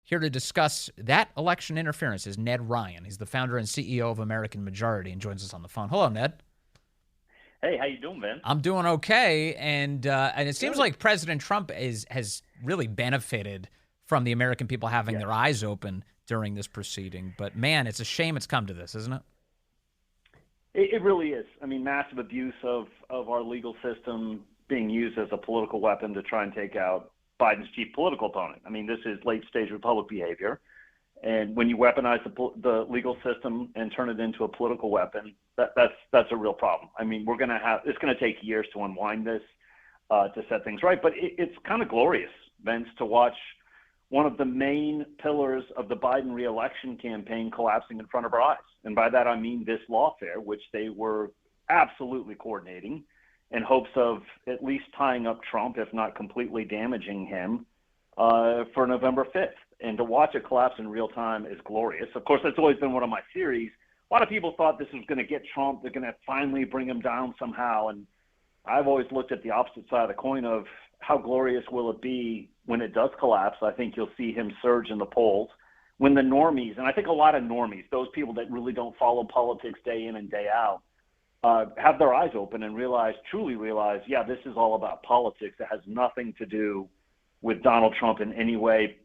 Here to discuss that election interference is Ned Ryun. He's the founder and CEO of American Majority and joins us on the phone. Hello, Ned. Hey, how you doing, Ben? I'm doing okay, and it seems Good. like President Trump has really benefited from the American people having Yes. their eyes open during this proceeding. But man, it's a shame it's come to this, isn't it? It really is. I mean, massive abuse of our legal system being used as a political weapon to try and take out Biden's chief political opponent. I mean, this is late-stage Republic behavior. And when you weaponize the legal system and turn it into a political weapon, that's a real problem. I mean, it's going to take years to unwind this, to set things right. But it's kind of glorious, Vince, to watch one of the main pillars of the Biden reelection campaign collapsing in front of our eyes. And by that, I mean this lawfare, which they were absolutely coordinating in hopes of at least tying up Trump, if not completely damaging him, for November 5th. And to watch it collapse in real time is glorious. Of course, that's always been one of my theories. A lot of people thought this was going to get Trump. They're going to finally bring him down somehow. And I've always looked at the opposite side of the coin of how glorious will it be when it does collapse. I think you'll see him surge in the polls when the normies, and I think a lot of normies, those people that really don't follow politics day in and day out, have their eyes open and truly realize, yeah, this is all about politics. It has nothing to do with Donald Trump in any way,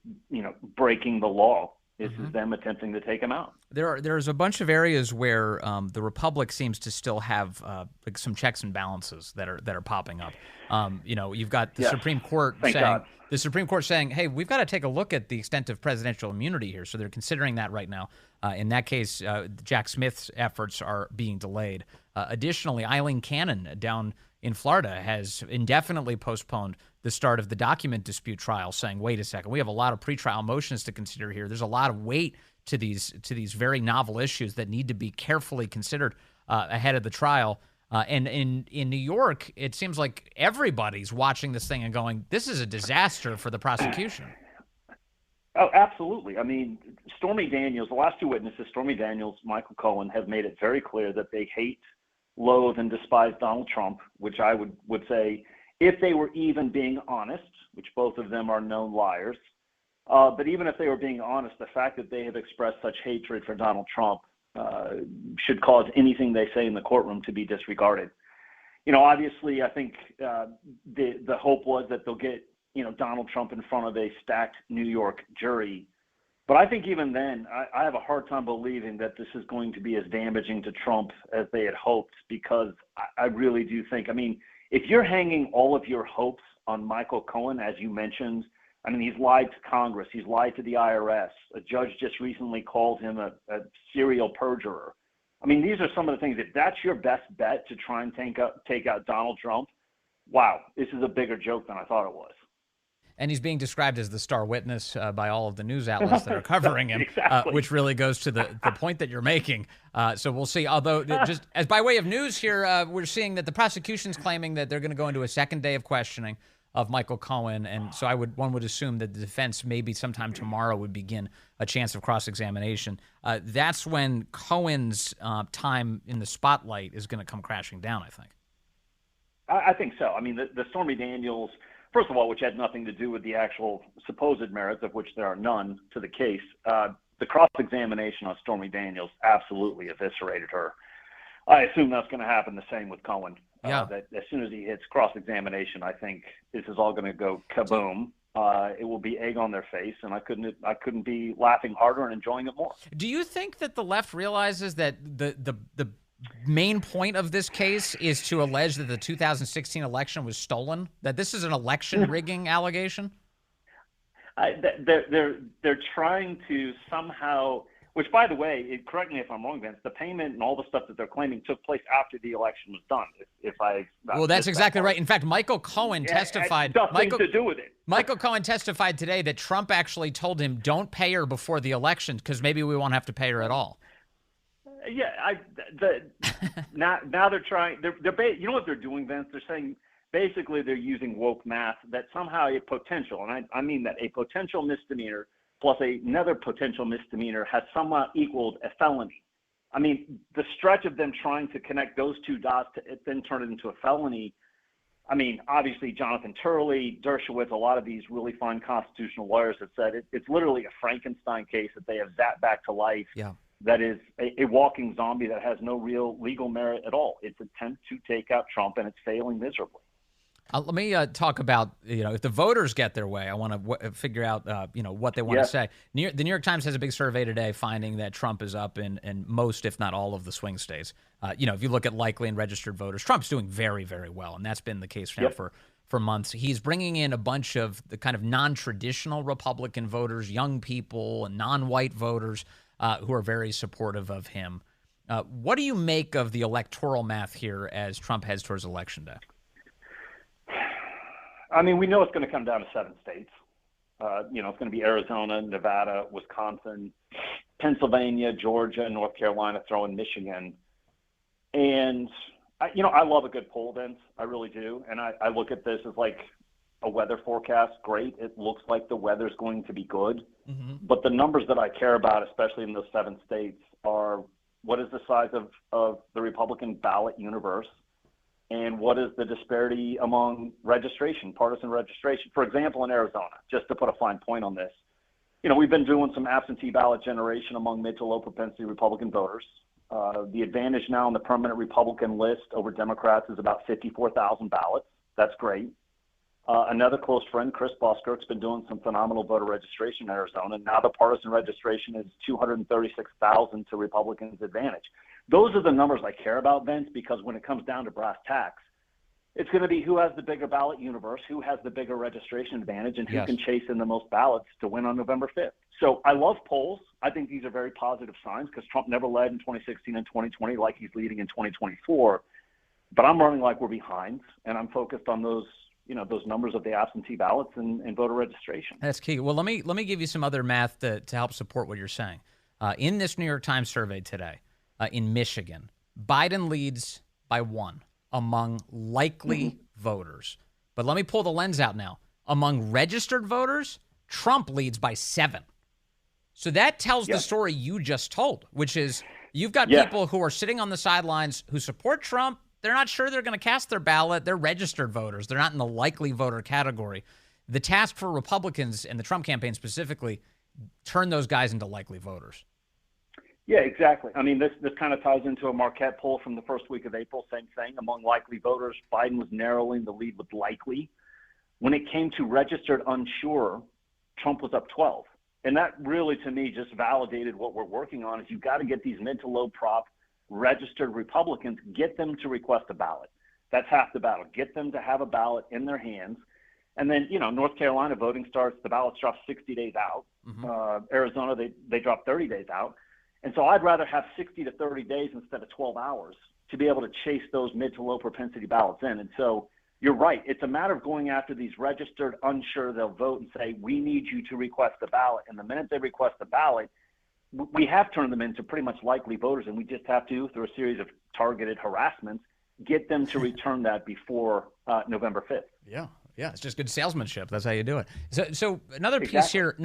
breaking the law. This is them attempting to take him out. There's a bunch of areas where the Republic seems to still have like some checks and balances that are popping up. You've got the Supreme Court saying, "Hey, we've got to take a look at the extent of presidential immunity here." So they're considering that right now. In that case, Jack Smith's efforts are being delayed. Additionally, Eileen Cannon down in Florida has indefinitely postponed the start of the document dispute trial, saying, "Wait a second, we have a lot of pretrial motions to consider here. There's a lot of weight to these very novel issues that need to be carefully considered ahead of the trial." And in New York, it seems like everybody's watching this thing and going, "This is a disaster for the prosecution." Oh, absolutely. I mean, Stormy Daniels, the last two witnesses, Stormy Daniels, Michael Cohen, have made it very clear that they hate, loathe, and despise Donald Trump, which I would say, if they were even being honest, which both of them are known liars, but even if they were being honest, the fact that they have expressed such hatred for Donald Trump should cause anything they say in the courtroom to be disregarded. Obviously, I think the hope was that they'll get Donald Trump in front of a stacked New York jury. But I think even then, I have a hard time believing that this is going to be as damaging to Trump as they had hoped, because I really do think, if you're hanging all of your hopes on Michael Cohen, as you mentioned, he's lied to Congress. He's lied to the IRS. A judge just recently called him a serial perjurer. These are some of the things. If that's your best bet to try and take out Donald Trump, wow, this is a bigger joke than I thought it was. And he's being described as the star witness by all of the news outlets that are covering him, exactly. Which really goes to the point that you're making. So we'll see. Although, just as by way of news here, we're seeing that the prosecution's claiming that they're going to go into a second day of questioning of Michael Cohen. And so one would assume that the defense maybe sometime tomorrow would begin a chance of cross-examination. That's when Cohen's time in the spotlight is going to come crashing down, I think. I think so. The Stormy Daniels, first of all, which had nothing to do with the actual supposed merits, of which there are none to the case, the cross-examination on Stormy Daniels absolutely eviscerated her. I assume that's going to happen the same with Cohen. Yeah. That as soon as he hits cross-examination, I think this is all going to go kaboom. It will be egg on their face, and I couldn't be laughing harder and enjoying it more. Do you think that the left realizes that the main point of this case is to allege that the 2016 election was stolen? That this is an election rigging allegation? They're trying to somehow. Which, by the way, correct me if I'm wrong, Vince, the payment and all the stuff that they're claiming took place after the election was done. Well, that's exactly right. In fact, Michael Cohen testified. Nothing to do with it. Michael Cohen testified today that Trump actually told him, "Don't pay her before the election because maybe we won't have to pay her at all." Yeah, now they're trying. You know what they're doing, Vince? They're saying basically they're using woke math that somehow a potential, and I mean that a potential misdemeanor plus another potential misdemeanor has somehow equaled a felony. The stretch of them trying to connect those two dots to then turn it into a felony I mean, obviously, Jonathan Turley, Dershowitz, a lot of these really fine constitutional lawyers have said it's literally a Frankenstein case that they have that back to life. Yeah. That is a walking zombie that has no real legal merit at all. It's an attempt to take out Trump, and it's failing miserably. Let me talk about, if the voters get their way, I want to figure out, what they want to say. The New York Times has a big survey today finding that Trump is up in most, if not all, of the swing states. If you look at likely and registered voters, Trump's doing very, very well, and that's been the case now for months. He's bringing in a bunch of the kind of non-traditional Republican voters, young people and non-white voters who are very supportive of him. What do you make of the electoral math here as Trump heads towards Election Day? I mean, we know it's going to come down to 7 states. It's going to be Arizona, Nevada, Wisconsin, Pennsylvania, Georgia, North Carolina, throw in Michigan. And, I love a good poll, Vince. I really do. And I look at this as like a weather forecast. Great. It looks like the weather's going to be good. Mm-hmm. But the numbers that I care about, especially in those 7 states, are what is the size of the Republican ballot universe? And what is the disparity among partisan registration? For example, in Arizona, just to put a fine point on this, we've been doing some absentee ballot generation among mid to low propensity Republican voters. The advantage now on the permanent Republican list over Democrats is about 54,000 ballots. That's great. Another close friend, Chris Buskirk's been doing some phenomenal voter registration in Arizona. Now the partisan registration is 236,000 to Republicans' advantage. Those are the numbers I care about, Vince, because when it comes down to brass tacks, it's going to be who has the bigger ballot universe, who has the bigger registration advantage, and who can chase in the most ballots to win on November 5th. So I love polls. I think these are very positive signs because Trump never led in 2016 and 2020 like he's leading in 2024. But I'm running like we're behind, and I'm focused on those numbers of the absentee ballots and voter registration. That's key. Well, let me give you some other math to help support what you're saying. In this New York Times survey today, in Michigan, Biden leads by 1 among likely voters. But let me pull the lens out now. Among registered voters, Trump leads by 7. So that tells the story you just told, which is you've got people who are sitting on the sidelines who support Trump. They're not sure they're going to cast their ballot. They're registered voters. They're not in the likely voter category. The task for Republicans and the Trump campaign specifically, turn those guys into likely voters. Yeah, exactly. I mean, this kind of ties into a Marquette poll from the first week of April. Same thing. Among likely voters, Biden was narrowing the lead with likely. When it came to registered unsure, Trump was up 12. And that really, to me, just validated what we're working on is you've got to get these mid to low prop registered Republicans, get them to request a ballot. That's half the battle. Get them to have a ballot in their hands. And then, North Carolina voting starts, the ballots drop 60 days out. Mm-hmm. Arizona, they drop 30 days out. And so I'd rather have 60 to 30 days instead of 12 hours to be able to chase those mid to low propensity ballots in. And so you're right. It's a matter of going after these registered unsure. They'll vote and say, we need you to request a ballot. And the minute they request a ballot, we have turned them into pretty much likely voters. And we just have to, through a series of targeted harassments, get them to return that before November 5th. Yeah. Yeah, it's just good salesmanship. That's how you do it. So another piece here.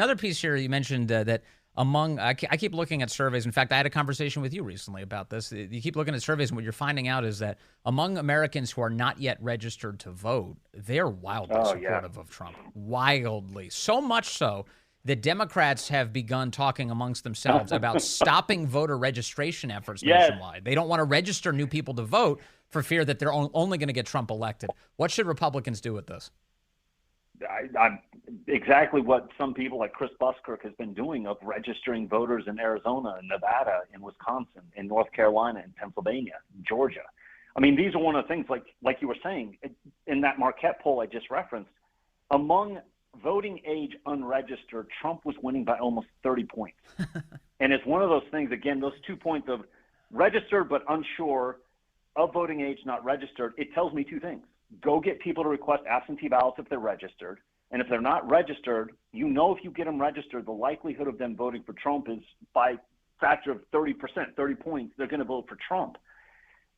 You mentioned that I keep looking at surveys. In fact, I had a conversation with you recently about this. You keep looking at surveys, and what you're finding out is that among Americans who are not yet registered to vote, they're wildly supportive of Trump. Wildly, so much so that Democrats have begun talking amongst themselves about stopping voter registration efforts nationwide. They don't want to register new people to vote for fear that they're only going to get Trump elected. What should Republicans do with this? I'm exactly what some people like Chris Buskirk has been doing of registering voters in Arizona and Nevada and Wisconsin and North Carolina and Pennsylvania, Georgia. I mean, these are one of the things like you were saying in that Marquette poll I just referenced. Among voting age unregistered, Trump was winning by almost 30 points. And it's one of those things, again, those 2 points of registered but unsure, of voting age not registered, it tells me 2 things. Go get people to request absentee ballots if they're registered. And if they're not registered, if you get them registered, the likelihood of them voting for Trump is by factor of 30%, 30 points, they're going to vote for Trump.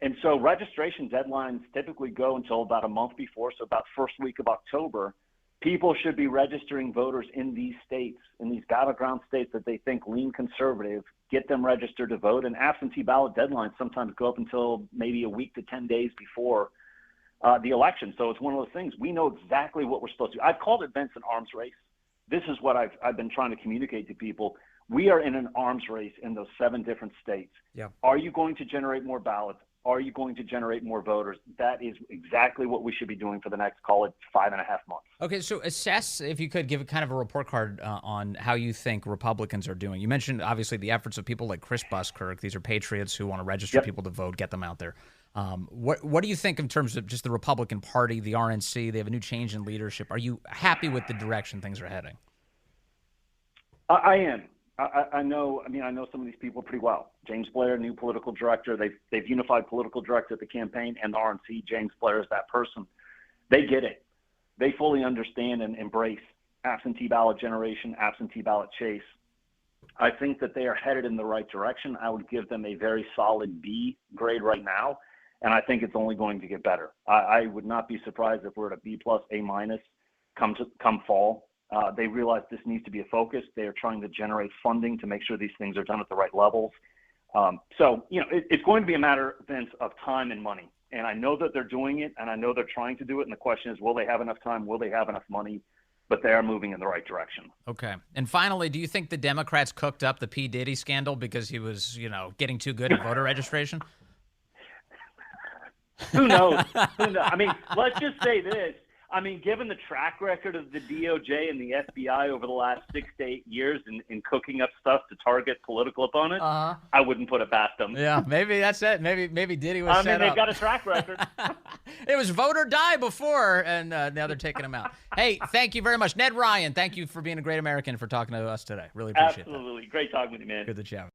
And so registration deadlines typically go until about a month before, so about first week of October. People should be registering voters in these states, in these battleground states that they think lean conservative, get them registered to vote. And absentee ballot deadlines sometimes go up until maybe a week to 10 days before the election. So it's one of those things. We know exactly what we're supposed to do. I've called it, Vince, an arms race. This is what I've been trying to communicate to people. We are in an arms race in those 7 different states. Yeah. Are you going to generate more ballots? Are you going to generate more voters? That is exactly what we should be doing for the next, call it, 5.5 months. Okay, so assess, if you could, give kind of a report card on how you think Republicans are doing. You mentioned, obviously, the efforts of people like Chris Buskirk. These are patriots who want to register people to vote, get them out there. What do you think in terms of just the Republican Party, the RNC? They have a new change in leadership. Are you happy with the direction things are heading? I am. I know some of these people pretty well. James Blair, new political director. They've unified political director at the campaign and the RNC. James Blair is that person. They get it. They fully understand and embrace absentee ballot generation, absentee ballot chase. I think that they are headed in the right direction. I would give them a very solid B grade right now, and I think it's only going to get better. I would not be surprised if we're at a B+, A- come fall. They realize this needs to be a focus. They are trying to generate funding to make sure these things are done at the right levels. So, it's going to be a matter, Vince, of time and money. And I know that they're doing it, and I know they're trying to do it. And the question is, will they have enough time? Will they have enough money? But they are moving in the right direction. Okay. And finally, do you think the Democrats cooked up the P. Diddy scandal because he was, getting too good at voter registration? Who knows? I mean, let's just say this. I mean, given the track record of the DOJ and the FBI over the last 6 to 8 years in cooking up stuff to target political opponents, I wouldn't put it past them. Yeah, maybe that's it. Maybe Diddy was set up. They've got a track record. It was vote or die before, and now they're taking him out. Hey, thank you very much. Ned Ryun, thank you for being a great American, for talking to us today. Really appreciate it. Absolutely. Great talking with you, man. Good to chat.